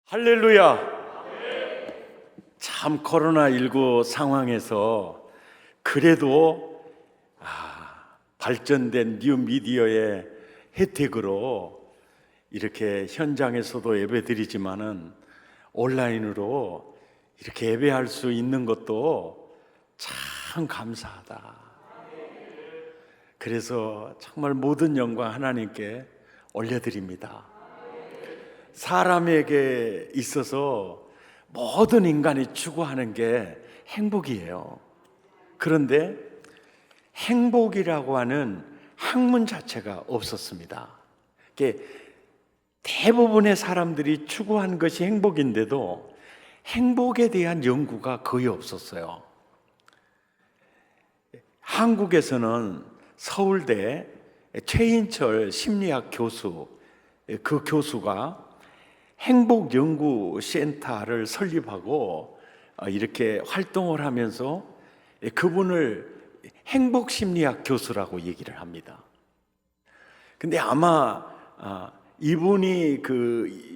할렐루야! 참 코로나19 상황에서 그래도 발전된 뉴미디어의 혜택으로 이렇게 현장에서도 예배드리지만은 온라인으로 이렇게 예배할 수 있는 것도 참 감사하다. 그래서 정말 모든 영광 하나님께 올려드립니다. 사람에게 있어서 모든 인간이 추구하는 게 행복이에요. 그런데 행복이라고 하는 학문 자체가 없었습니다. 대부분의 사람들이 추구한 것이 행복인데도 행복에 대한 연구가 거의 없었어요. 한국에서는 서울대 최인철 심리학 교수, 그 교수가 행복연구센터를 설립하고 이렇게 활동을 하면서 그분을 행복심리학 교수라고 얘기를 합니다. 근데 아마 이분이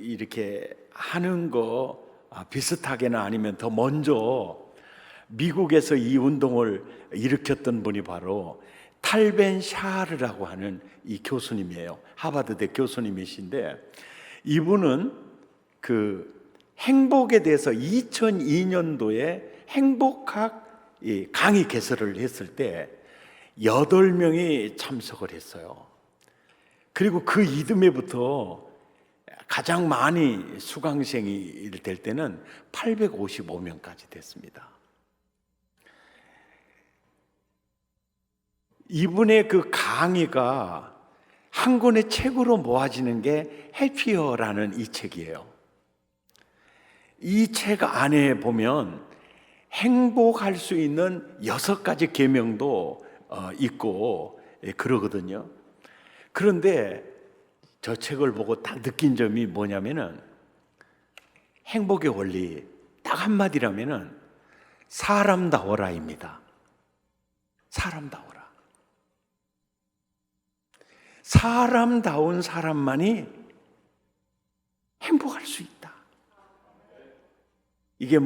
이렇게 하는 거 비슷하게나 아니면 더 먼저 미국에서 이 운동을 일으켰던 분이 바로 탈벤 샤르라고 하는 이 교수님이에요. 하버드대 교수님이신데 이분은 행복에 대해서 2002년도에 행복학 강의 개설을 했을 때 8명이 참석을 했어요. 그리고 그 이듬해부터 가장 많이 수강생이 될 때는 855명까지 됐습니다. 이분의 그 강의가 한 권의 책으로 모아지는 게 해피어라는 이 책이에요. 이 책 안에 보면 행복할 수 있는 6가지 계명도 있고 그러거든요. 그런데 저 책을 보고 딱 느낀 점이 뭐냐면은 행복의 원리 딱 한마디라면은 사람다워라입니다. 사람다워라. 사람다운 사람만이 행복할 수 있다. 이게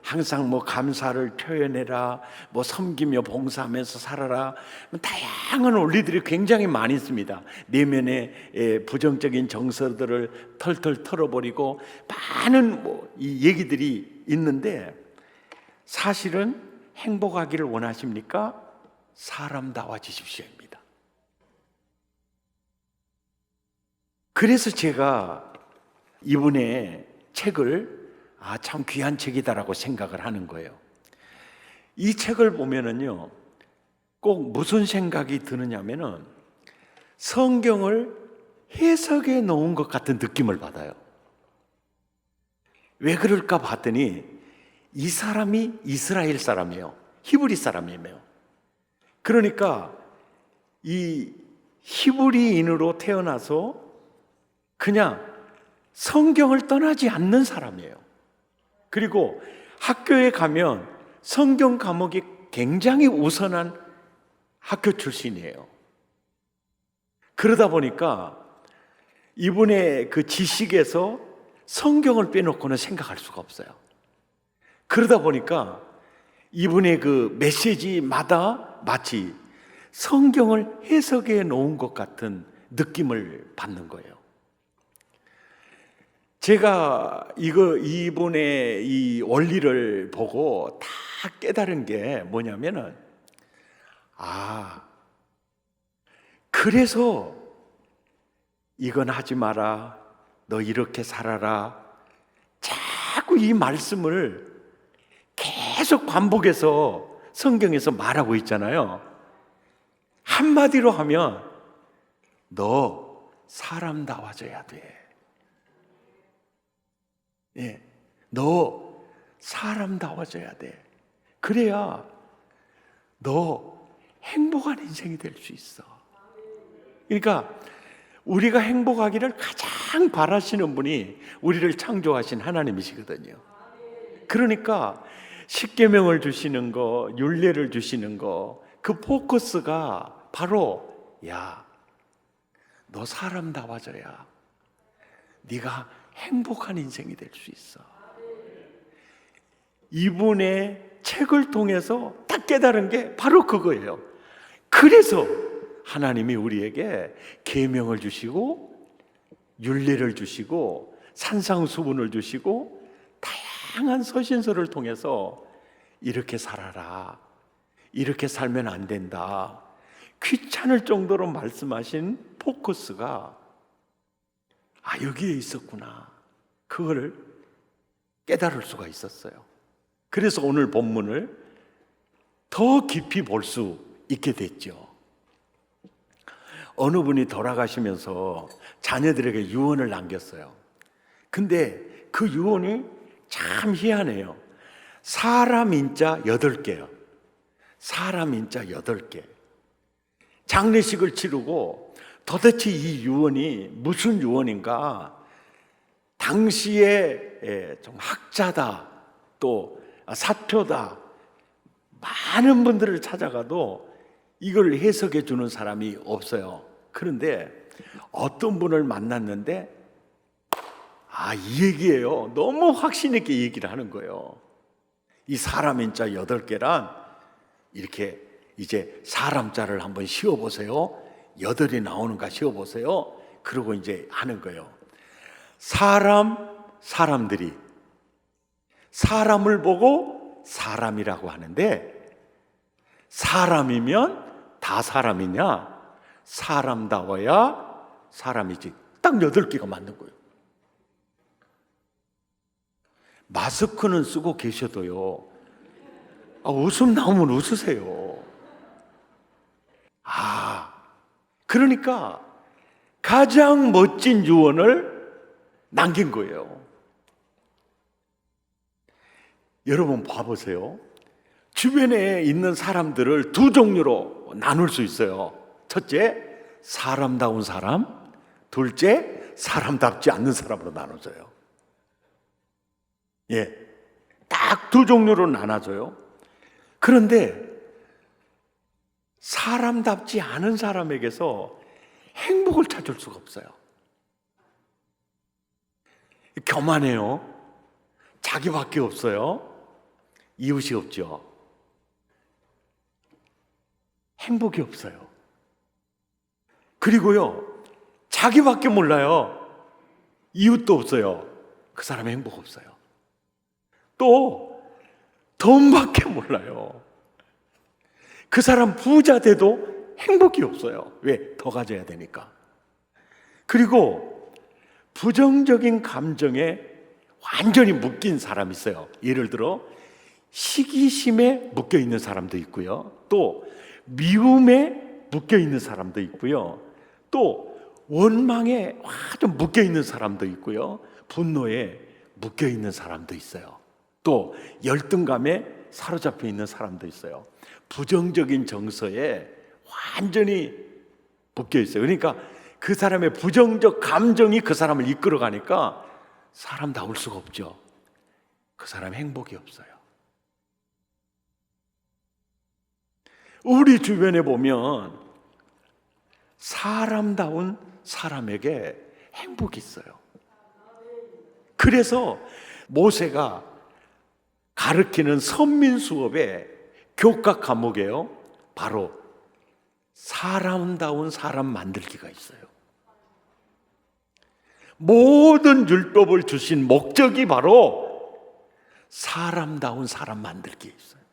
항상 감사를 표현해라, 섬기며 봉사하면서 살아라, 다양한 원리들이 굉장히 많이 있습니다. 내면의 부정적인 정서들을 털털 털어버리고 많은 이 얘기들이 있는데 사실은 행복하기를 원하십니까? 사람다워지십시오입니다. 그래서 제가 이분의 책을 참 귀한 책이다라고 생각을 하는 거예요. 이 책을 보면은요, 꼭 무슨 생각이 드느냐면은 성경을 해석해 놓은 것 같은 느낌을 받아요. 왜 그럴까 봤더니 이 사람이 이스라엘 사람이에요. 히브리 사람이에요. 그러니까 이 히브리인으로 태어나서 그냥 성경을 떠나지 않는 사람이에요. 그리고 학교에 가면 성경 과목이 굉장히 우선한 학교 출신이에요. 그러다 보니까 이분의 그 지식에서 성경을 빼놓고는 생각할 수가 없어요. 그러다 보니까 이분의 그 메시지마다 마치 성경을 해석해 놓은 것 같은 느낌을 받는 거예요. 제가 이분의 이 원리를 보고 다 깨달은 게 뭐냐면은 그래서 이건 하지 마라, 너 이렇게 살아라, 자꾸 이 말씀을 계속 반복해서 성경에서 말하고 있잖아요. 한마디로 하면 너 사람다워져야 돼. 너 사람다워져야 돼. 그래야 너 행복한 인생이 될 수 있어. 그러니까 우리가 행복하기를 가장 바라시는 분이 우리를 창조하신 하나님이시거든요. 그러니까 십계명을 주시는 거, 율례를 주시는 거, 그 포커스가 바로 너 사람다워져야 네가 행복한 인생이 될 수 있어. 이분의 책을 통해서 딱 깨달은 게 바로 그거예요. 그래서 하나님이 우리에게 계명을 주시고 율례를 주시고 산상수훈을 주시고 다양한 서신서를 통해서 이렇게 살아라, 이렇게 살면 안 된다, 귀찮을 정도로 말씀하신 포커스가 여기에 있었구나, 그거를 깨달을 수가 있었어요. 그래서 오늘 본문을 더 깊이 볼 수 있게 됐죠. 어느 분이 돌아가시면서 자녀들에게 유언을 남겼어요. 근데 그 유언이 참 희한해요. 사람 인자 8개요. 사람 인자 8개. 장례식을 치르고 도대체 이 유언이 무슨 유언인가? 당시에 좀 학자다, 또 사표다, 많은 분들을 찾아가도 이걸 해석해 주는 사람이 없어요. 그런데 어떤 분을 만났는데 이 얘기예요. 너무 확신 있게 얘기를 하는 거예요. 이 사람 인자 8개란 이렇게 이제 사람자를 한번 씌워보세요. 8이 나오는가 씌워보세요. 그러고 이제 하는 거예요. 사람들이 사람을 보고 사람이라고 하는데, 사람이면 다 사람이냐? 사람다워야 사람이지. 딱 8개가 맞는 거예요. 마스크는 쓰고 계셔도요, 웃음 나오면 웃으세요. 그러니까 가장 멋진 유언을 남긴 거예요. 여러분 봐보세요. 주변에 있는 사람들을 2종류로 나눌 수 있어요. 첫째, 사람다운 사람. 둘째, 사람답지 않는 사람으로 나눠져요. 딱 2종류로 나눠져요. 그런데 사람답지 않은 사람에게서 행복을 찾을 수가 없어요. 교만해요. 자기밖에 없어요. 이웃이 없죠. 행복이 없어요. 그리고요, 자기밖에 몰라요. 이웃도 없어요. 그 사람은 행복 없어요. 또 돈밖에 몰라요. 그 사람 부자 돼도 행복이 없어요. 왜? 더 가져야 되니까. 그리고 부정적인 감정에 완전히 묶인 사람이 있어요. 예를 들어 시기심에 묶여 있는 사람도 있고요. 또 미움에 묶여 있는 사람도 있고요. 또 원망에 아주 묶여 있는 사람도 있고요. 분노에 묶여 있는 사람도 있어요. 또 열등감에 사로잡혀 있는 사람도 있어요. 부정적인 정서에 완전히 묶여 있어요. 그러니까 그 사람의 부정적 감정이 그 사람을 이끌어가니까 사람다울 수가 없죠. 그 사람 행복이 없어요. 우리 주변에 보면 사람다운 사람에게 행복이 있어요. 그래서 모세가 가르치는 선민 수업의 교과 과목이에요. 바로 사람다운 사람 만들기가 있어요. 모든 율법을 주신 목적이 바로 사람다운 사람 만들기에 있어요.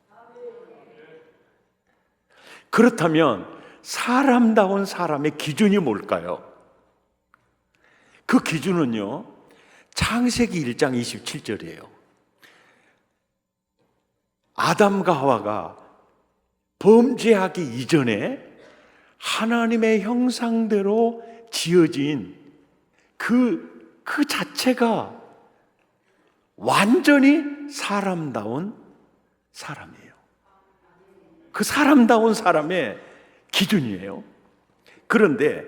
그렇다면 사람다운 사람의 기준이 뭘까요? 그 기준은요, 창세기 1장 27절이에요. 아담과 하와가 범죄하기 이전에 하나님의 형상대로 지어진 그 자체가 완전히 사람다운 사람이에요. 그 사람다운 사람의 기준이에요. 그런데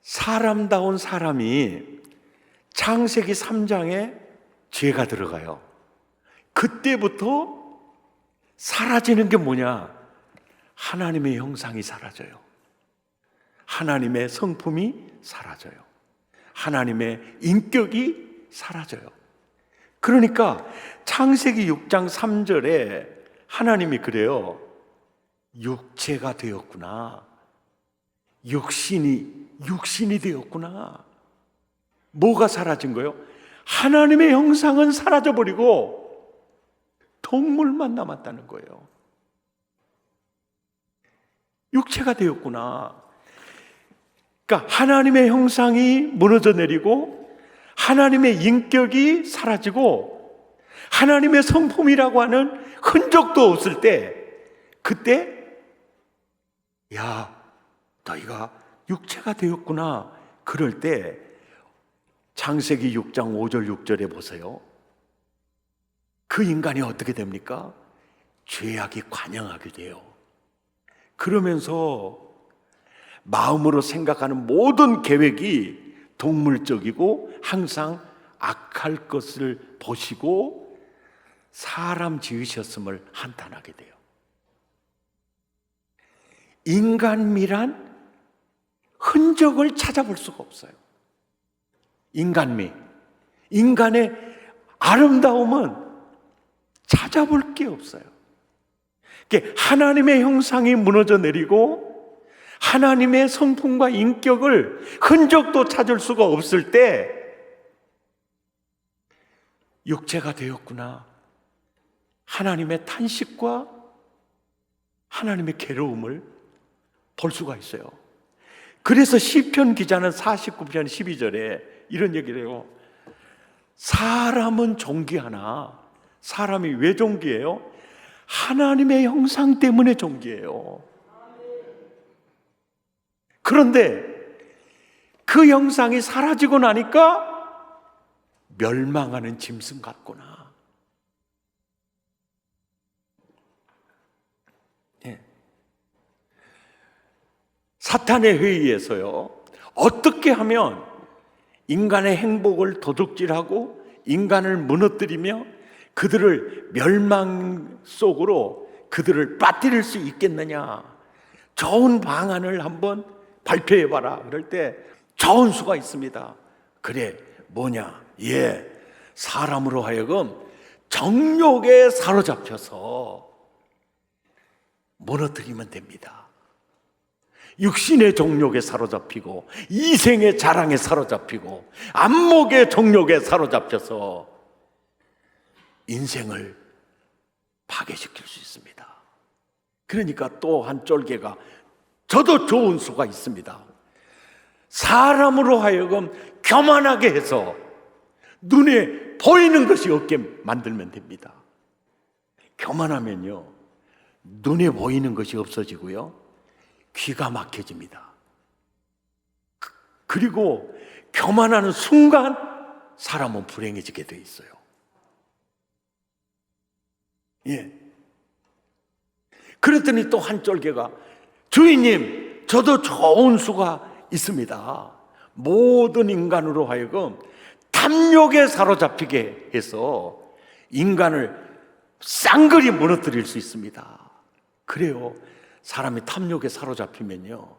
사람다운 사람이 창세기 3장에 죄가 들어가요. 그때부터 사라지는 게 뭐냐? 하나님의 형상이 사라져요. 하나님의 성품이 사라져요. 하나님의 인격이 사라져요. 그러니까 창세기 6장 3절에 하나님이 그래요. 육체가 되었구나. 육신이 되었구나. 뭐가 사라진 거예요? 하나님의 형상은 사라져버리고 동물만 남았다는 거예요. 육체가 되었구나. 그러니까 하나님의 형상이 무너져 내리고 하나님의 인격이 사라지고 하나님의 성품이라고 하는 흔적도 없을 때, 그때 야, 너희가 육체가 되었구나. 그럴 때 창세기 6장 5절 6절에 보세요. 그 인간이 어떻게 됩니까? 죄악이 관영하게 돼요. 그러면서 마음으로 생각하는 모든 계획이 동물적이고 항상 악할 것을 보시고 사람 지으셨음을 한탄하게 돼요. 인간미란 흔적을 찾아볼 수가 없어요. 인간미, 인간의 아름다움은 찾아볼 게 없어요. 하나님의 형상이 무너져 내리고 하나님의 성품과 인격을 흔적도 찾을 수가 없을 때 육체가 되었구나. 하나님의 탄식과 하나님의 괴로움을 볼 수가 있어요. 그래서 시편 기자는 49편 12절에 이런 얘기를 해요. 사람은 존귀하나, 사람이 왜 존귀해요? 하나님의 형상 때문에 존귀해요. 그런데 그 형상이 사라지고 나니까 멸망하는 짐승 같구나. 예. 사탄의 회의에서요, 어떻게 하면 인간의 행복을 도둑질하고 인간을 무너뜨리며 그들을 멸망 속으로 그들을 빠뜨릴 수 있겠느냐, 좋은 방안을 한번 발표해봐라. 그럴 때 좋은 수가 있습니다. 그래, 뭐냐? 사람으로 하여금 정욕에 사로잡혀서 무너뜨리면 됩니다. 육신의 정욕에 사로잡히고 이생의 자랑에 사로잡히고 안목의 정욕에 사로잡혀서 인생을 파괴시킬 수 있습니다. 그러니까 또 한 쫄개가, 저도 좋은 수가 있습니다. 사람으로 하여금 교만하게 해서 눈에 보이는 것이 없게 만들면 됩니다. 교만하면요, 눈에 보이는 것이 없어지고요, 귀가 막혀집니다. 그리고 교만하는 순간 사람은 불행해지게 돼 있어요. 그랬더니 또 한 쫄개가, 주인님, 저도 좋은 수가 있습니다. 모든 인간으로 하여금 탐욕에 사로잡히게 해서 인간을 쌍그리 무너뜨릴 수 있습니다. 그래요. 사람이 탐욕에 사로잡히면요,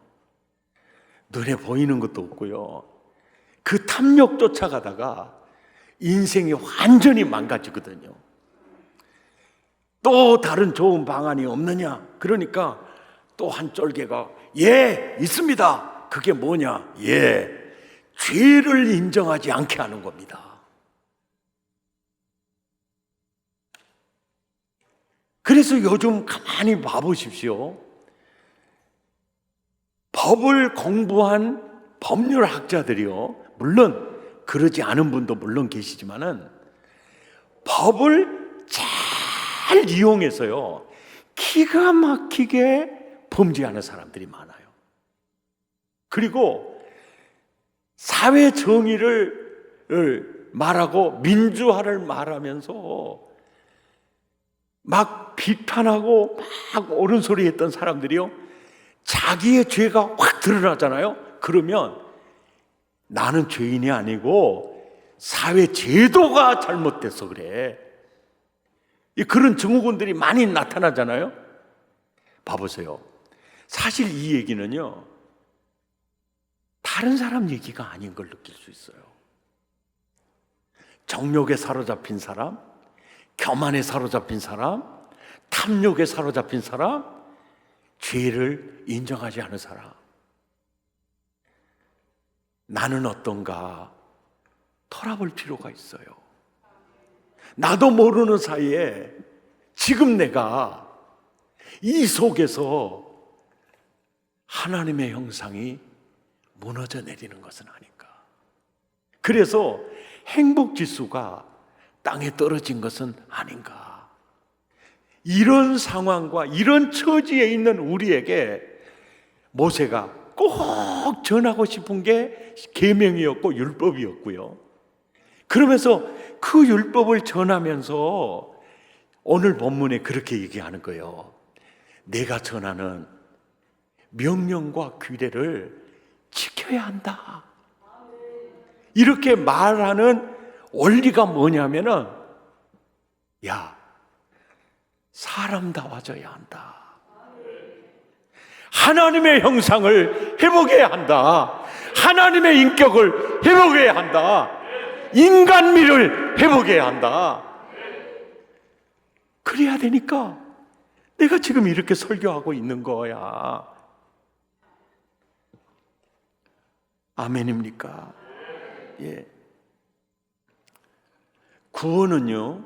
눈에 보이는 것도 없고요, 그 탐욕 쫓아가다가 인생이 완전히 망가지거든요. 또 다른 좋은 방안이 없느냐? 그러니까 또 한 쫄개가, 있습니다. 그게 뭐냐? 죄를 인정하지 않게 하는 겁니다. 그래서 요즘 가만히 봐보십시오. 법을 공부한 법률학자들이요, 물론 그러지 않은 분도 물론 계시지만은 법을 잘 이용해서요, 기가 막히게 범죄하는 사람들이 많아요. 그리고 사회 정의를 말하고 민주화를 말하면서 막 비판하고 막 옳은 소리 했던 사람들이요, 자기의 죄가 확 드러나잖아요. 그러면 나는 죄인이 아니고 사회 제도가 잘못돼서 그래. 그런 증후군들이 많이 나타나잖아요. 봐보세요. 사실 이 얘기는요, 다 다른 사람 얘기가 아닌 걸 느낄 수 있어요. 정욕에 사로잡힌 사람, 교만에 사로잡힌 사람, 탐욕에 사로잡힌 사람, 죄를 인정하지 않은 사람. 나는 어떤가 돌아볼 필요가 있어요. 나도 모르는 사이에 지금 내가 이 속에서 하나님의 형상이 무너져 내리는 것은 아닌가. 그래서 행복 지수가 땅에 떨어진 것은 아닌가. 이런 상황과 이런 처지에 있는 우리에게 모세가 꼭 전하고 싶은 게 계명이었고 율법이었고요. 그러면서 그 율법을 전하면서 오늘 본문에 그렇게 얘기하는 거예요. 내가 전하는 명령과 규례를 지켜야 한다. 이렇게 말하는 원리가 뭐냐면은, 야, 사람다워져야 한다. 하나님의 형상을 회복해야 한다. 하나님의 인격을 회복해야 한다. 인간미를 회복해야 한다. 그래야 되니까 내가 지금 이렇게 설교하고 있는 거야. 아멘입니까? 예. 구원은요,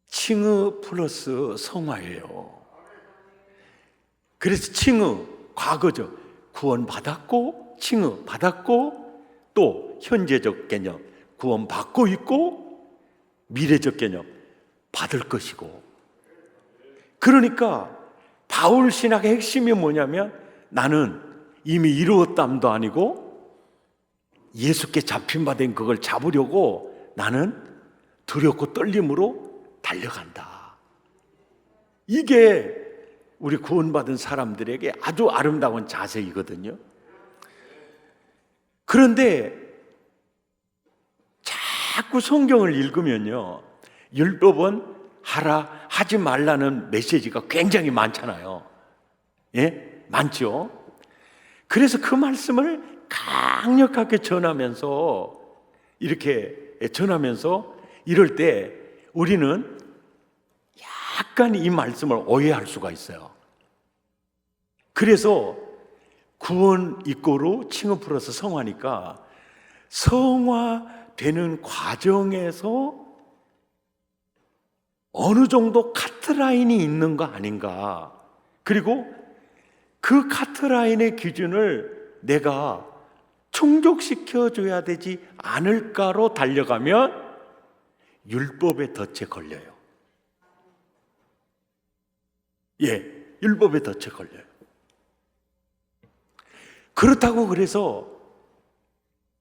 칭의 플러스 성화예요. 그래서 칭의, 과거죠. 구원받았고, 칭의 받았고, 또 현재적 개념, 구원받고 있고, 미래적 개념, 받을 것이고. 그러니까 바울 신학의 핵심이 뭐냐면, 나는 이미 이루었담도 아니고 예수께 잡힌 바 된 그걸 잡으려고 나는 두렵고 떨림으로 달려간다. 이게 우리 구원받은 사람들에게 아주 아름다운 자세이거든요. 그런데 자꾸 성경을 읽으면요, 율법은 하라, 하지 말라는 메시지가 굉장히 많잖아요. 예? 많죠? 그래서 그 말씀을 강력하게 전하면서 이럴 때 우리는 약간 이 말씀을 오해할 수가 있어요. 그래서 구원 이꼬로 칭의 플러스 성화니까 성화되는 과정에서 어느 정도 카트라인이 있는 거 아닌가. 그리고 그 카트라인의 기준을 내가 충족시켜줘야 되지 않을까로 달려가면 율법의 덫에 걸려요. 예, 율법의 덫에 걸려요. 그렇다고 그래서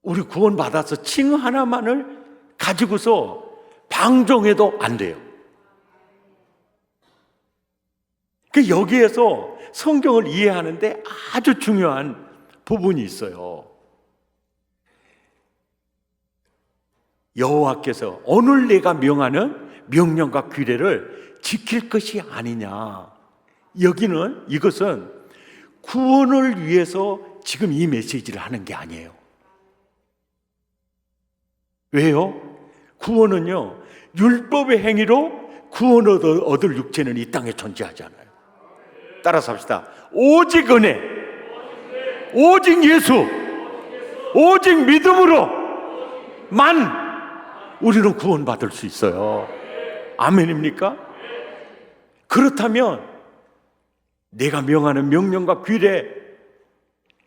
우리 구원받아서 칭 하나만을 가지고서 방종해도 안 돼요. 여기에서 성경을 이해하는데 아주 중요한 부분이 있어요. 여호와께서 오늘 내가 명하는 명령과 규례를 지킬 것이 아니냐. 이것은 구원을 위해서 지금 이 메시지를 하는 게 아니에요. 왜요? 구원은요, 율법의 행위로 구원을 얻을 육체는 이 땅에 존재하지 않아요. 따라서 합시다. 오직 은혜, 오직 예수, 오직 믿음으로만 우리는 구원받을 수 있어요. 아멘입니까? 그렇다면 내가 명하는 명령과 규례,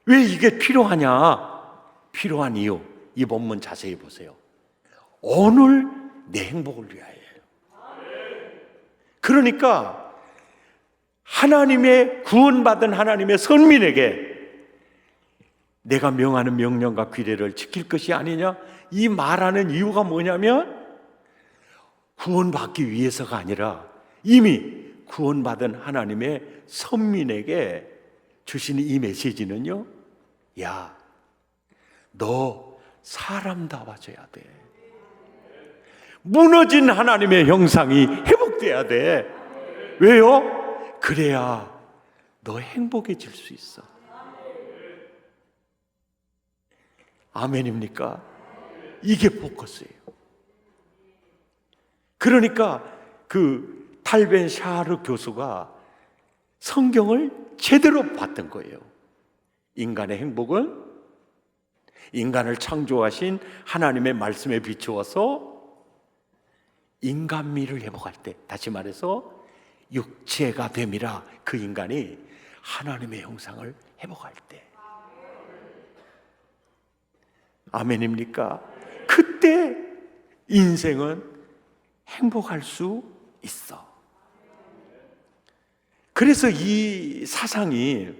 왜 이게 필요하냐? 필요한 이유, 이 본문 자세히 보세요. 오늘 내 행복을 위하여요. 그러니까 하나님의 구원받은 하나님의 선민에게 내가 명하는 명령과 규례를 지킬 것이 아니냐? 이 말하는 이유가 뭐냐면 구원받기 위해서가 아니라 이미 구원받은 하나님의 선민에게 주시는 이 메시지는요, 야, 너 사람다워져야 돼. 무너진 하나님의 형상이 회복돼야 돼. 왜요? 그래야 너 행복해질 수 있어. 아멘입니까? 이게 포커스예요. 그러니까 그 탈벤 샤르 교수가 성경을 제대로 봤던 거예요. 인간의 행복은 인간을 창조하신 하나님의 말씀에 비추어서 인간미를 회복할 때, 다시 말해서 육체가 됨이라, 그 인간이 하나님의 형상을 회복할 때, 아멘입니까? 그때 인생은 행복할 수 있어. 그래서 이 사상이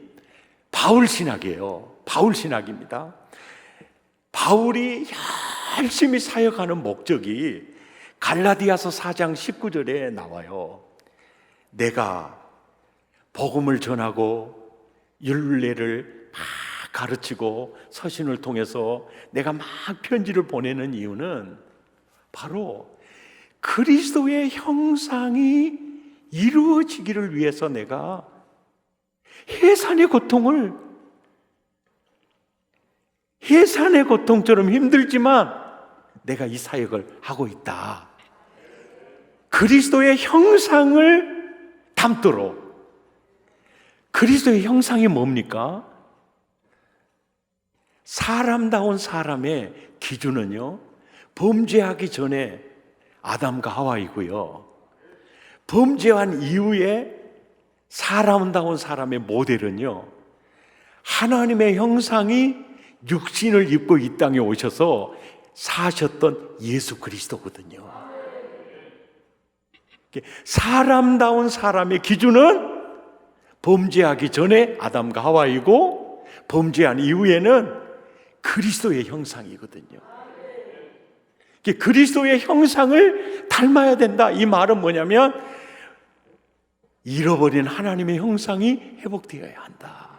바울 신학이에요. 바울 신학입니다. 바울이 열심히 사역하는 목적이 갈라디아서 4장 19절에 나와요. 내가 복음을 전하고 율례를 막 가르치고 서신을 통해서 내가 막 편지를 보내는 이유는 바로 그리스도의 형상이 이루어지기를 위해서 내가 해산의 고통처럼 힘들지만 내가 이 사역을 하고 있다. 그리스도의 형상을 담도록. 그리스도의 형상이 뭡니까? 사람다운 사람의 기준은요, 범죄하기 전에 아담과 하와이고요, 범죄한 이후에 사람다운 사람의 모델은요, 하나님의 형상이 육신을 입고 이 땅에 오셔서 사셨던 예수 그리스도거든요. 사람다운 사람의 기준은 범죄하기 전에 아담과 하와이고, 범죄한 이후에는 그리스도의 형상이거든요. 그리스도의 형상을 닮아야 된다. 이 말은 뭐냐면 잃어버린 하나님의 형상이 회복되어야 한다.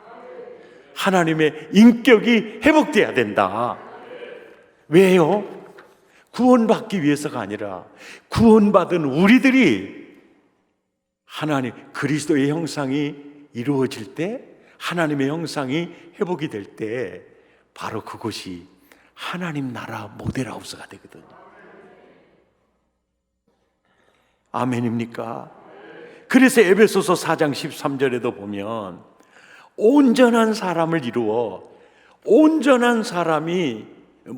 하나님의 인격이 회복되어야 된다. 왜요? 구원받기 위해서가 아니라 구원받은 우리들이 하나님 그리스도의 형상이 이루어질 때, 하나님의 형상이 회복이 될 때, 바로 그것이 하나님 나라 모델하우스가 되거든요. 아멘입니까? 그래서 에베소서 4장 13절에도 보면 온전한 사람을 이루어, 온전한 사람이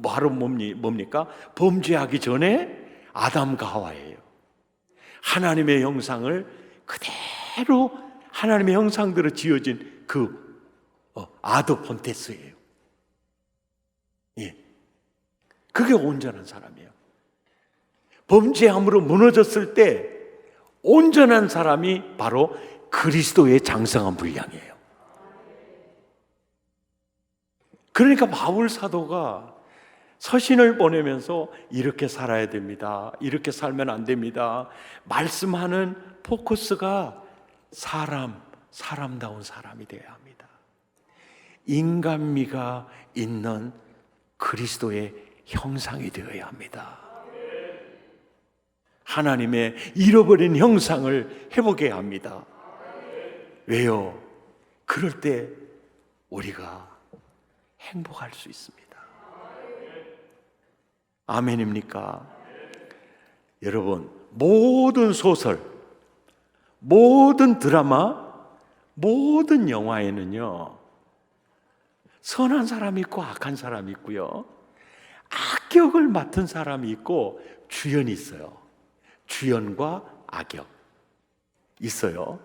바로 뭡니까? 범죄하기 전에 아담과 하와예요. 하나님의 형상을 그대로, 하나님의 형상대로 지어진 그 아도 폰테스예요. 예, 그게 온전한 사람이에요. 범죄함으로 무너졌을 때 온전한 사람이 바로 그리스도의 장성한 분량이에요. 그러니까 바울 사도가 서신을 보내면서 이렇게 살아야 됩니다, 이렇게 살면 안 됩니다, 말씀하는 포커스가 사람다운 사람이 되어야 합니다. 인간미가 있는 그리스도의 형상이 되어야 합니다. 하나님의 잃어버린 형상을 회복해야 합니다. 왜요? 그럴 때 우리가 행복할 수 있습니다. 아멘입니까? 여러분, 모든 소설, 모든 드라마, 모든 영화에는요, 선한 사람이 있고 악한 사람이 있고요, 악역을 맡은 사람이 있고 주연이 있어요. 주연과 악역 있어요.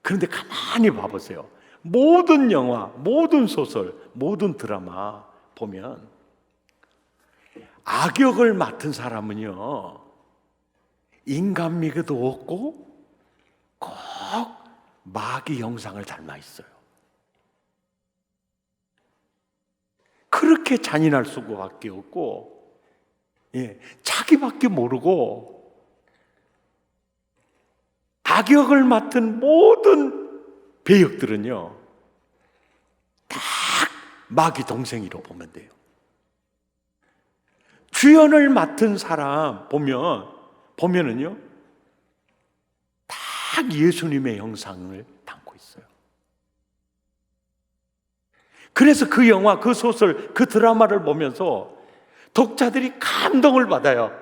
그런데 가만히 봐보세요. 모든 영화, 모든 소설, 모든 드라마 보면 악역을 맡은 사람은요, 인간미도 없고 꼭 마귀 형상을 닮아 있어요. 그렇게 잔인할 수밖에 없고, 자기밖에 모르고 악역을 맡은 모든 배역들은요, 딱 마귀 동생이라고 보면 돼요. 주연을 맡은 사람 보면은요, 딱 예수님의 형상을 담고 있어요. 그래서 그 영화, 그 소설, 그 드라마를 보면서 독자들이 감동을 받아요.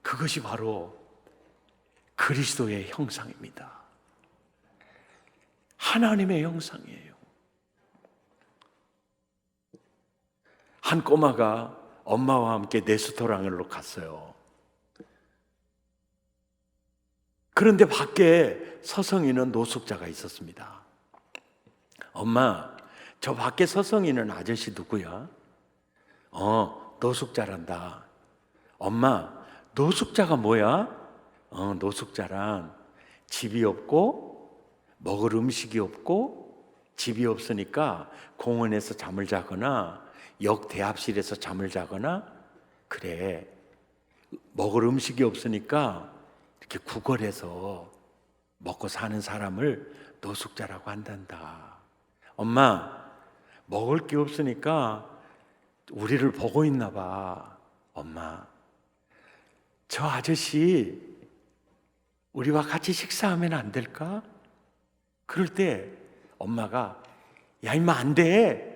그것이 바로 그리스도의 형상입니다. 하나님의 형상이에요. 한 꼬마가 엄마와 함께 레스토랑으로 갔어요. 그런데 밖에 서성이는 노숙자가 있었습니다. 엄마, 저 밖에 서성이는 아저씨 누구야? 노숙자란다. 엄마, 노숙자가 뭐야? 노숙자란 집이 없고 먹을 음식이 없고 집이 없으니까 공원에서 잠을 자거나 역 대합실에서 잠을 자거나 그래. 먹을 음식이 없으니까 이렇게 구걸해서 먹고 사는 사람을 노숙자라고 한단다. 엄마, 먹을 게 없으니까 우리를 보고 있나 봐. 엄마, 저 아저씨 우리와 같이 식사하면 안 될까? 그럴 때 엄마가 야 임마 안 돼.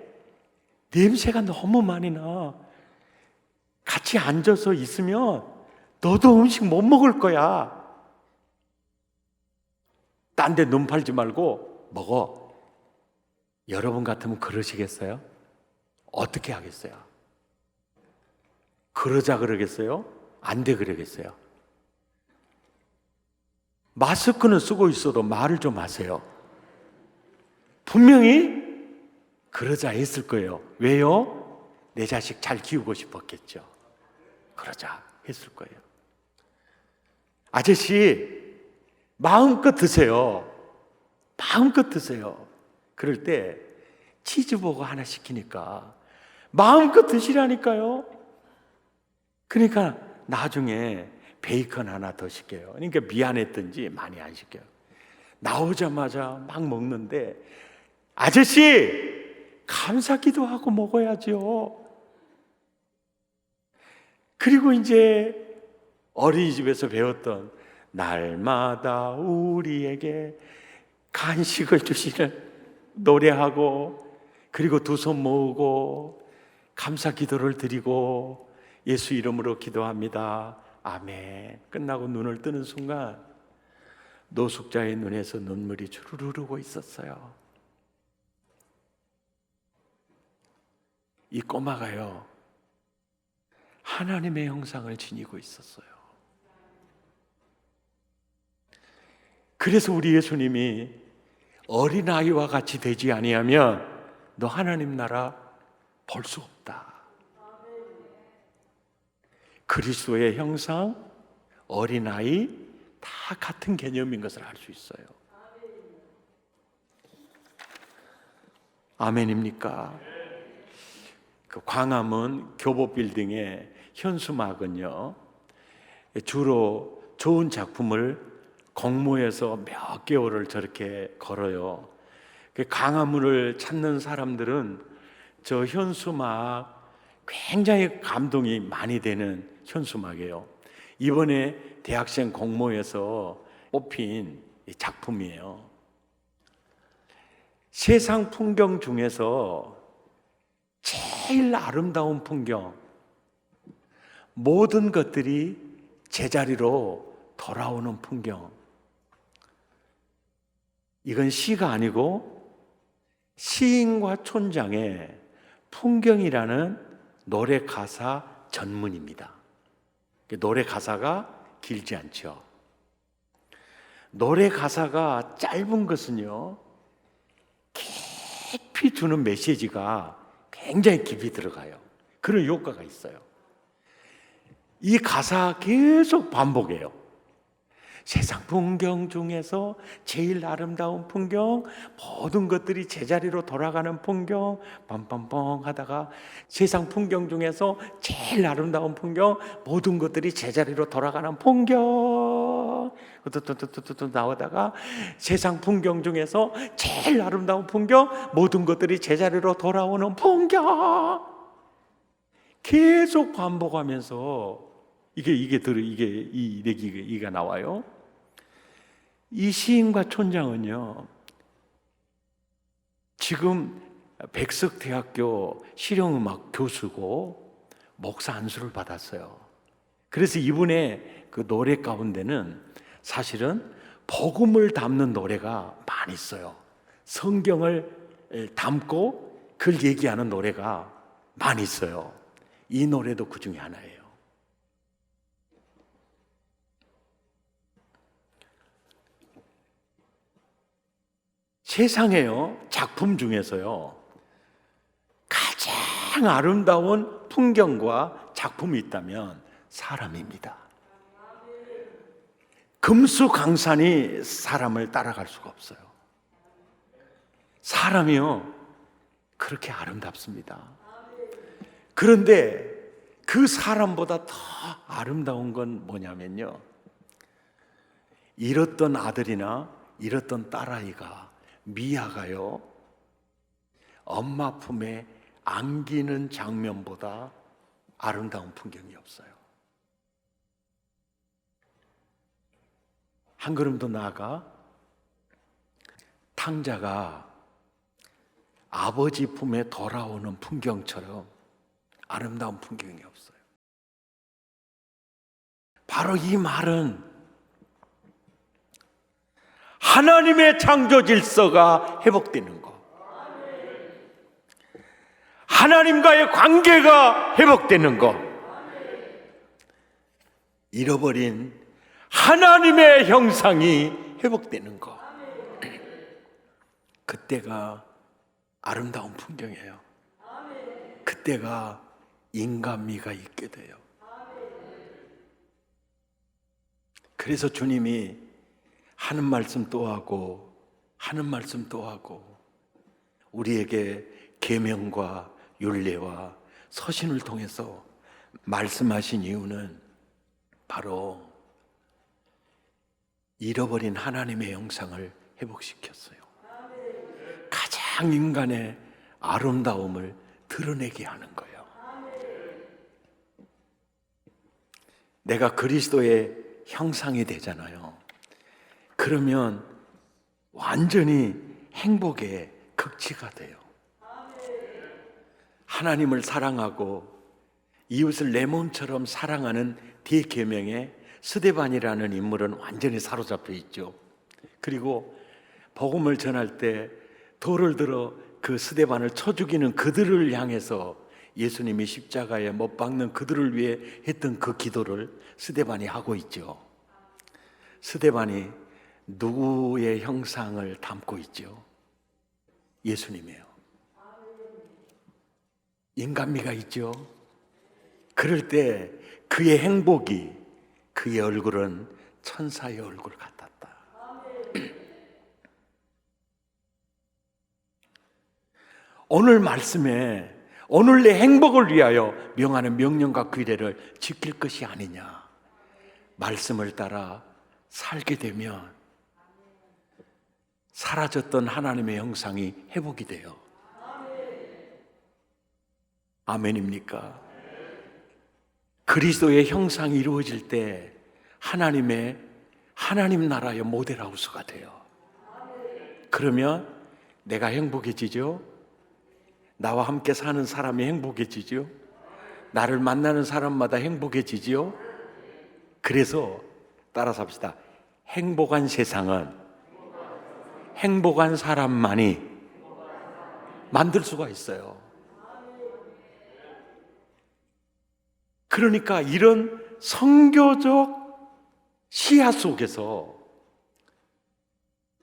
냄새가 너무 많이 나. 같이 앉아서 있으면 너도 음식 못 먹을 거야. 딴 데 눈 팔지 말고 먹어. 여러분 같으면 그러시겠어요? 어떻게 하겠어요? 그러자 그러겠어요? 안 돼 그러겠어요? 마스크는 쓰고 있어도 말을 좀 하세요. 분명히 그러자 했을 거예요. 왜요? 내 자식 잘 키우고 싶었겠죠. 그러자 했을 거예요. 아저씨 마음껏 드세요. 마음껏 드세요. 그럴 때 치즈버거 하나 시키니까 마음껏 드시라니까요. 그러니까 나중에 베이컨 하나 더 시켜요. 그러니까 미안했던지 많이 안 시켜요. 나오자마자 막 먹는데 아저씨 감사기도 하고 먹어야죠. 그리고 이제 어린이집에서 배웠던 날마다 우리에게 간식을 주시는 노래하고 그리고 두 손 모으고 감사 기도를 드리고 예수 이름으로 기도합니다. 아멘. 끝나고 눈을 뜨는 순간 노숙자의 눈에서 눈물이 주르르 흐르고 있었어요. 이 꼬마가요, 하나님의 형상을 지니고 있었어요. 그래서 우리 예수님이 어린아이와 같이 되지 아니하면 너 하나님 나라 볼 수 없다. 그리스도의 형상, 어린아이 다 같은 개념인 것을 알 수 있어요. 아멘입니까? 그 광화문 교보빌딩의 현수막은요, 주로 좋은 작품을 공모해서 몇 개월을 저렇게 걸어요. 그 광화문을 찾는 사람들은 저 현수막 굉장히 감동이 많이 되는 현수막이에요. 이번에 대학생 공모에서 뽑힌 작품이에요. 세상 풍경 중에서 제일 아름다운 풍경, 모든 것들이 제자리로 돌아오는 풍경. 이건 시가 아니고 시인과 촌장의 풍경이라는 노래 가사 전문입니다. 노래 가사가 길지 않죠. 노래 가사가 짧은 것은요, 깊이 주는 메시지가 굉장히 깊이 들어가요. 그런 효과가 있어요. 이 가사 계속 반복해요. 세상 풍경 중에서 제일 아름다운 풍경, 모든 것들이 제자리로 돌아가는 풍경, 빰빰빰 하다가 세상 풍경 중에서 제일 아름다운 풍경, 모든 것들이 제자리로 돌아가는 풍경, 또 나오다가 세상 풍경 중에서 제일 아름다운 풍경, 모든 것들이 제자리로 돌아오는 풍경, 계속 반복하면서 이게 나와요. 이 시인과 촌장은요, 지금 백석대학교 실용음악 교수고 목사 안수를 받았어요. 그래서 이분의 그 노래 가운데는 사실은 복음을 담는 노래가 많이 있어요. 성경을 담고 그걸 얘기하는 노래가 많이 있어요. 이 노래도 그 중에 하나예요. 세상에요, 작품 중에서요, 가장 아름다운 풍경과 작품이 있다면 사람입니다. 금수강산이 사람을 따라갈 수가 없어요. 사람이요, 그렇게 아름답습니다. 그런데 그 사람보다 더 아름다운 건 뭐냐면요, 잃었던 아들이나 잃었던 딸아이가, 미아가요, 엄마 품에 안기는 장면보다 아름다운 풍경이 없어요. 한 걸음 더 나아가 탕자가 아버지 품에 돌아오는 풍경처럼 아름다운 풍경이 없어요. 바로 이 말은 하나님의 창조 질서가 회복되는 것, 하나님과의 관계가 회복되는 것, 잃어버린 하나님의 형상이 회복되는 것, 그때가 아름다운 풍경이에요. 그때가 인간미가 있게 돼요. 그래서 주님이 하는 말씀 또 하고 하는 말씀 또 하고 우리에게 계명과 율례와 서신을 통해서 말씀하신 이유는 바로 잃어버린 하나님의 형상을 회복시켰어요. 가장 인간의 아름다움을 드러내게 하는 거예요. 내가 그리스도의 형상이 되잖아요. 그러면 완전히 행복의 극치가 돼요. 하나님을 사랑하고 이웃을 내 몸처럼 사랑하는 대계명에 스데반이라는 인물은 완전히 사로잡혀 있죠. 그리고 복음을 전할 때 돌을 들어 그 스데반을 쳐 죽이는 그들을 향해서 예수님이 십자가에 못 박는 그들을 위해 했던 그 기도를 스데반이 하고 있죠. 스데반이 누구의 형상을 담고 있죠? 예수님이에요. 인간미가 있죠. 그럴 때 그의 행복이, 그의 얼굴은 천사의 얼굴 같았다. 오늘 말씀에 오늘 내 행복을 위하여 명하는 명령과 규례를 지킬 것이 아니냐, 말씀을 따라 살게 되면 사라졌던 하나님의 형상이 회복이 돼요. 아멘입니까? 그리스도의 형상이 이루어질 때 하나님 나라의 모델하우스가 돼요. 그러면 내가 행복해지죠. 나와 함께 사는 사람이 행복해지죠. 나를 만나는 사람마다 행복해지죠. 그래서 따라서 합시다. 행복한 세상은 행복한 사람만이 만들 수가 있어요. 그러니까 이런 선교적 시야 속에서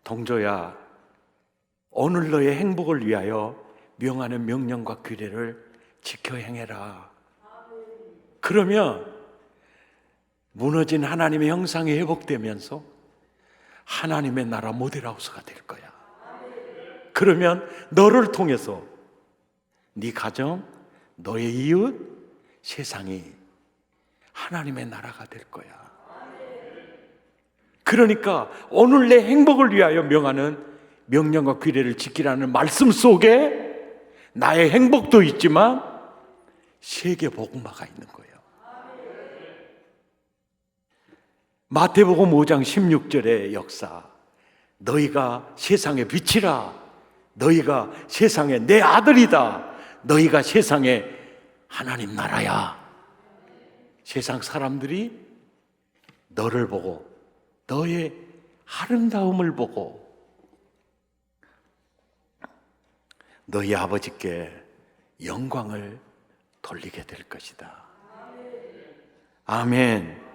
동조야, 오늘 너의 행복을 위하여 명하는 명령과 규례를 지켜 행해라. 그러면 무너진 하나님의 형상이 회복되면서 하나님의 나라 모델하우스가 될 거야. 그러면 너를 통해서 네 가정, 너의 이웃, 세상이 하나님의 나라가 될 거야. 그러니까 오늘 내 행복을 위하여 명하는 명령과 규례를 지키라는 말씀 속에 나의 행복도 있지만 세계 복음화가 있는 거예요. 마태복음 5장 16절의 역사, 너희가 세상의 빛이라. 너희가 세상에 내 아들이다. 너희가 세상에 하나님 나라야. 세상 사람들이 너를 보고 너의 아름다움을 보고 너희 아버지께 영광을 돌리게 될 것이다. 아멘.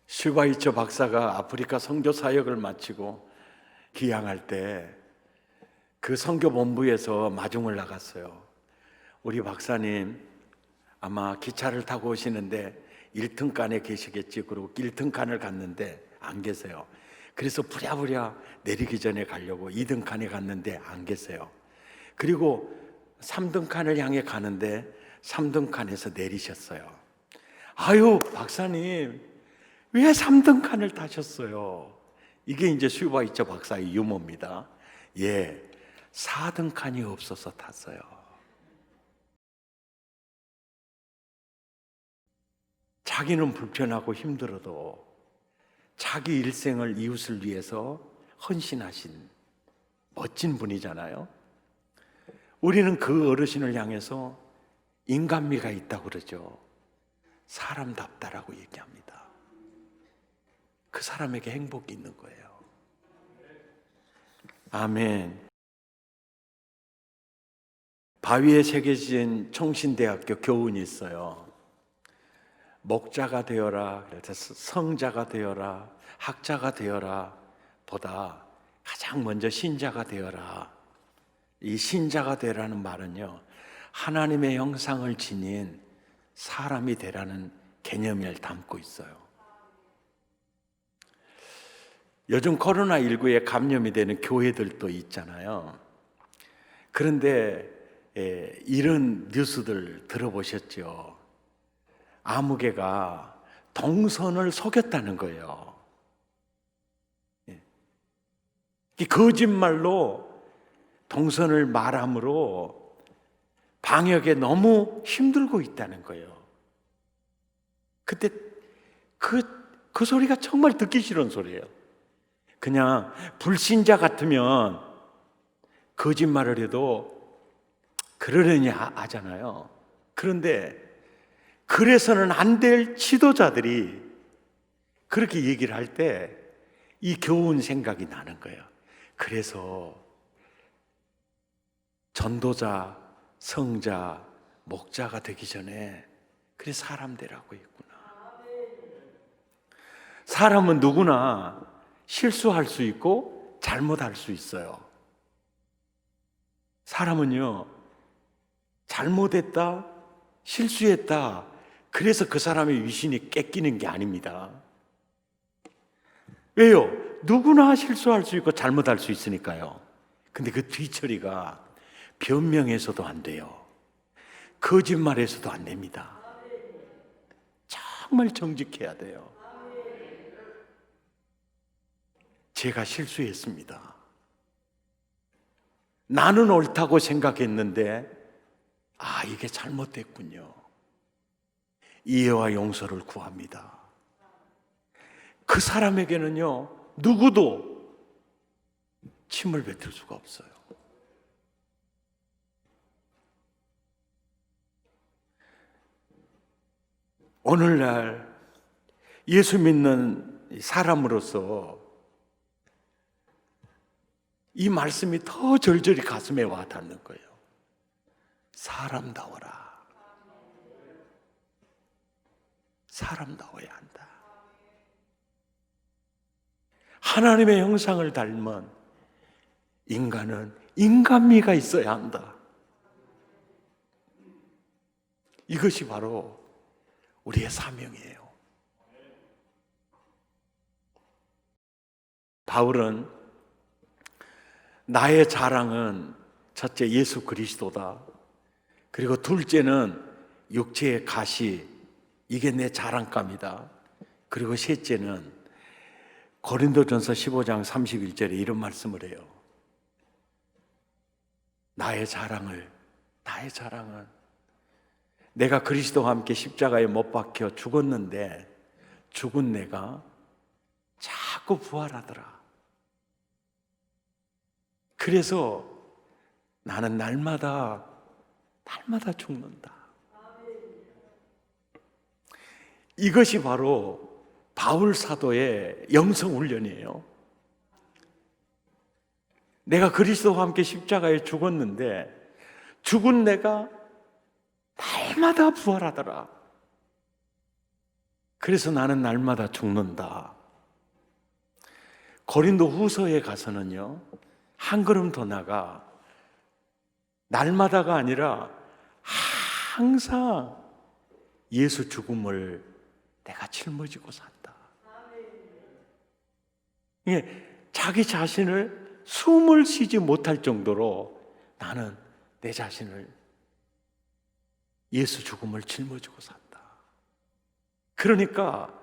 슈바이처 박사가 아프리카 선교 사역을 마치고 귀향할 때 그 선교 본부에서 마중을 나갔어요. 우리 박사님 아마 기차를 타고 오시는데 1등 칸에 계시겠지. 그리고 1등 칸을 갔는데 안 계세요. 그래서 부랴부랴 내리기 전에 가려고 2등 칸에 갔는데 안 계세요. 그리고 3등 칸을 향해 가는데 3등 칸에서 내리셨어요. 아유, 박사님 왜 3등 칸을 타셨어요? 이게 이제 슈바이처 박사의 유머입니다. 예, 4등 칸이 없어서 탔어요. 자기는 불편하고 힘들어도 자기 일생을 이웃을 위해서 헌신하신 멋진 분이잖아요. 우리는 그 어르신을 향해서 인간미가 있다고 그러죠. 사람답다라고 얘기합니다. 그 사람에게 행복이 있는 거예요. 아멘. 바위에 새겨진 총신대학교 교훈이 있어요. 목자가 되어라, 그래서 성자가 되어라, 학자가 되어라 보다 가장 먼저 신자가 되어라. 이 신자가 되라는 말은요, 하나님의 형상을 지닌 사람이 되라는 개념을 담고 있어요. 요즘 코로나19에 감염이 되는 교회들도 있잖아요. 그런데 이런 뉴스들 들어보셨죠? 아무개가 동선을 속였다는 거예요. 이 거짓말로 동선을 말함으로 방역에 너무 힘들고 있다는 거예요. 그때 그 소리가 정말 듣기 싫은 소리예요. 그냥 불신자 같으면 거짓말을 해도 그러려니 하잖아요. 그런데 그래서는 안 될 지도자들이 그렇게 얘기를 할 때 이 교훈 생각이 나는 거예요. 그래서 전도자, 성자, 목자가 되기 전에 그래 사람 되라고 했구나. 사람은 누구나 실수할 수 있고 잘못할 수 있어요. 사람은요, 잘못했다, 실수했다, 그래서 그 사람의 위신이 꺾이는 게 아닙니다. 왜요? 누구나 실수할 수 있고 잘못할 수 있으니까요. 근데 그 뒤처리가 변명해서도 안 돼요. 거짓말해서도 안 됩니다. 정말 정직해야 돼요. 제가 실수했습니다. 나는 옳다고 생각했는데 이게 잘못됐군요. 이해와 용서를 구합니다. 그 사람에게는요, 누구도 침을 뱉을 수가 없어요. 오늘날 예수 믿는 사람으로서 이 말씀이 더 절절히 가슴에 와 닿는 거예요. 사람다워라. 사람다워야 한다. 하나님의 형상을 닮은 인간은 인간미가 있어야 한다. 이것이 바로 우리의 사명이에요. 바울은 나의 자랑은 첫째 예수 그리스도다. 그리고 둘째는 육체의 가시, 이게 내 자랑감이다. 그리고 셋째는 고린도전서 15장 31절에 이런 말씀을 해요. 나의 자랑은 내가 그리스도와 함께 십자가에 못 박혀 죽었는데 죽은 내가 자꾸 부활하더라. 그래서 나는 날마다 죽는다. 이것이 바로 바울 사도의 영성 훈련이에요. 내가 그리스도와 함께 십자가에 죽었는데 죽은 내가 날마다 부활하더라. 그래서 나는 날마다 죽는다. 고린도 후서에 가서는요, 한 걸음 더 나가 날마다가 아니라 항상 예수 죽음을 내가 짊어지고 산다. 자기 자신을 숨을 쉬지 못할 정도로 나는 내 자신을 예수 죽음을 짊어지고 산다. 그러니까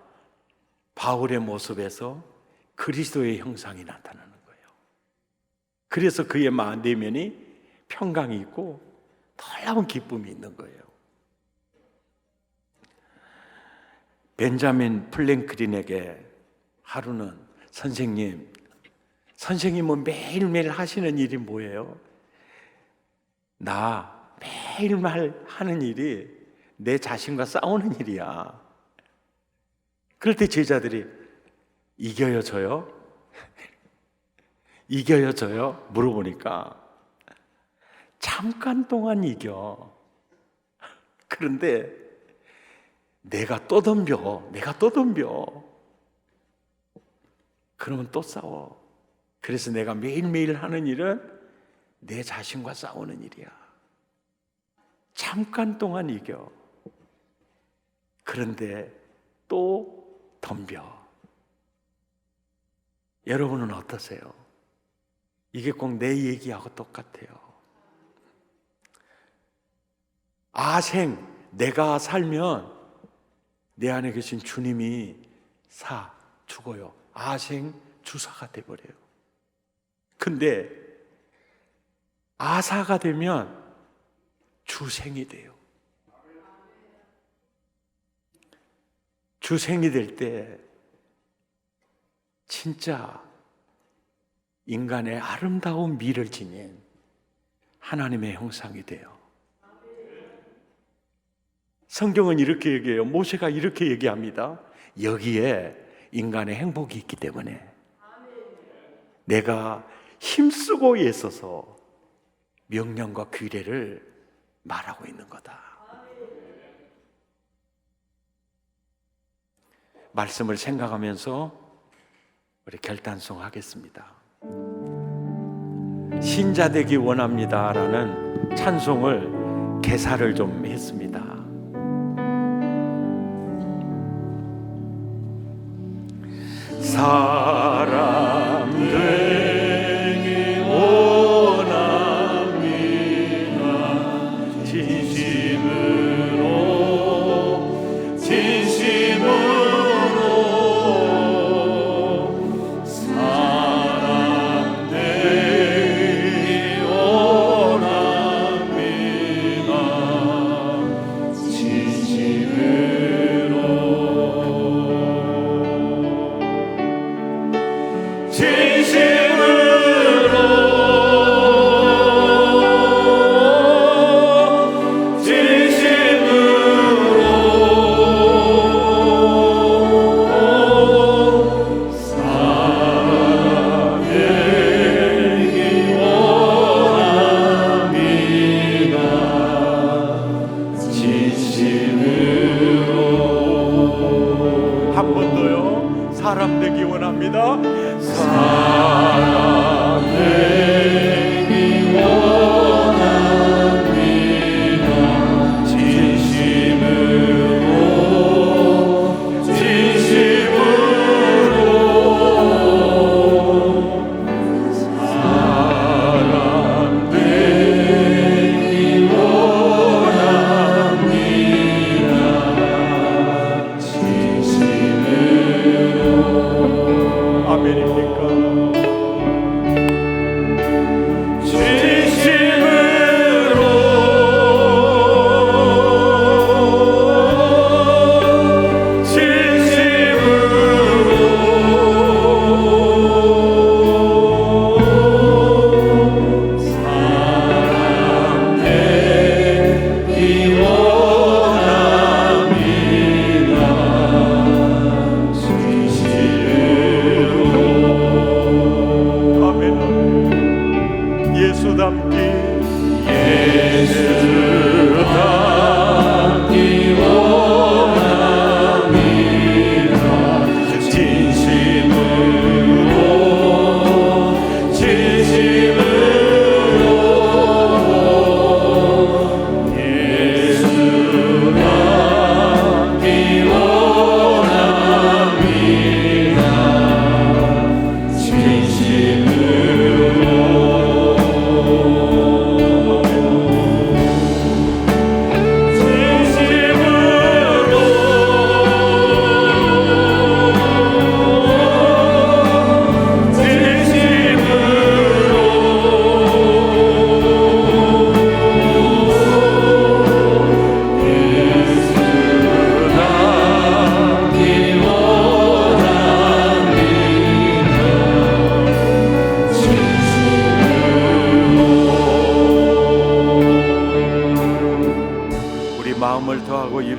바울의 모습에서 그리스도의 형상이 나타나는 거예요. 그래서 그의 마음 내면이 평강이 있고 놀라운 기쁨이 있는 거예요. 벤자민 플랭클린에게 하루는 선생님은 매일매일 하시는 일이 뭐예요? 나 매일매일 하는 일이 내 자신과 싸우는 일이야. 그럴 때 제자들이 이겨요 져요? 이겨요 져요? 물어보니까 잠깐 동안 이겨. 그런데 내가 또 덤벼. 그러면 또 싸워. 그래서 내가 매일매일 하는 일은 내 자신과 싸우는 일이야. 잠깐 동안 이겨. 그런데 또 덤벼. 여러분은 어떠세요? 이게 꼭 내 얘기하고 똑같아요. 내가 살면 내 안에 계신 주님이 죽어요. 주사가 돼버려요. 근데 아사가 되면 주생이 돼요. 주생이 될 때 진짜 인간의 아름다운 미를 지닌 하나님의 형상이 돼요. 성경은 이렇게 얘기해요. 모세가 이렇게 얘기합니다. 여기에 인간의 행복이 있기 때문에 내가 힘쓰고 애써서 명령과 규례를 말하고 있는 거다. 말씀을 생각하면서 우리 결단송 하겠습니다. 신자 되기 원합니다라는 찬송을 개사를 좀 했습니다. 사람 되기 원합니다. 진심으로 사람 되기 원합니다. 진심으로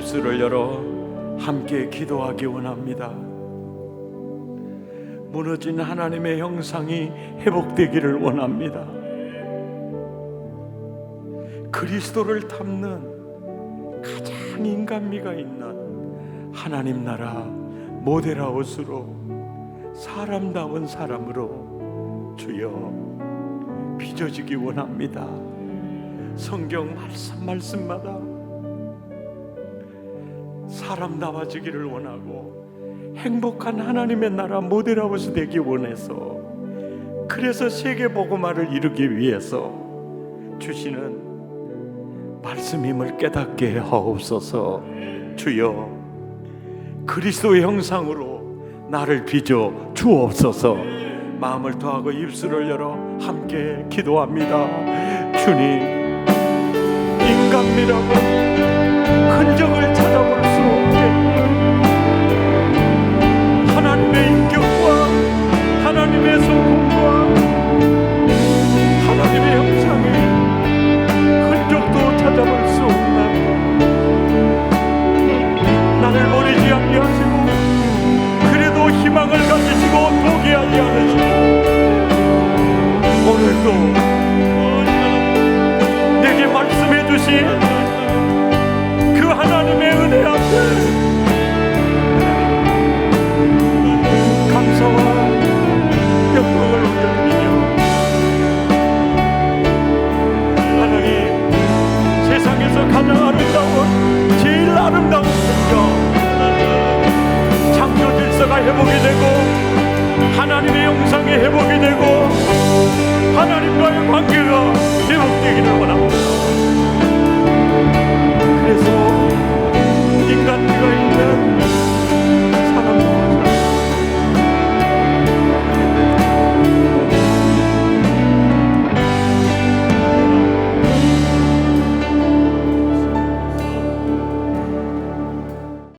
입술을 열어 함께 기도하기 원합니다. 무너진 하나님의 형상이 회복되기를 원합니다. 그리스도를 닮는 가장 인간미가 있는 하나님 나라 모델하우스로, 사람다운 사람으로 주여 빚어지기 원합니다. 성경 말씀마다 사람다워지기를 원하고 행복한 하나님의 나라 모델하우스 되기 원해서, 그래서 세계복음화를 이루기 위해서 주시는 말씀임을 깨닫게 하옵소서. 주여 그리스도의 형상으로 나를 빚어 주옵소서. 마음을 더하고 입술을 열어 함께 기도합니다. 주님, 인간미라고 흔적을 찾아볼 수 없게 하나님의 인격과 하나님의 성품과 하나님의 형상의 흔적도 찾아볼 수 없는 나를 버리지 아니하시고 그래도 희망을 가지시고 포기하지 않으시고 오늘도 내게 말씀해 주신 그 하나님의 은혜 앞에 감사와 영광을 올려드리며, 하나님, 세상에서 가장 아름다운, 제일 아름다운 풍경, 창조 질서가 회복이 되고 하나님의 영상이 회복이 되고 하나님과의 관계가 회복되기를 원합니다.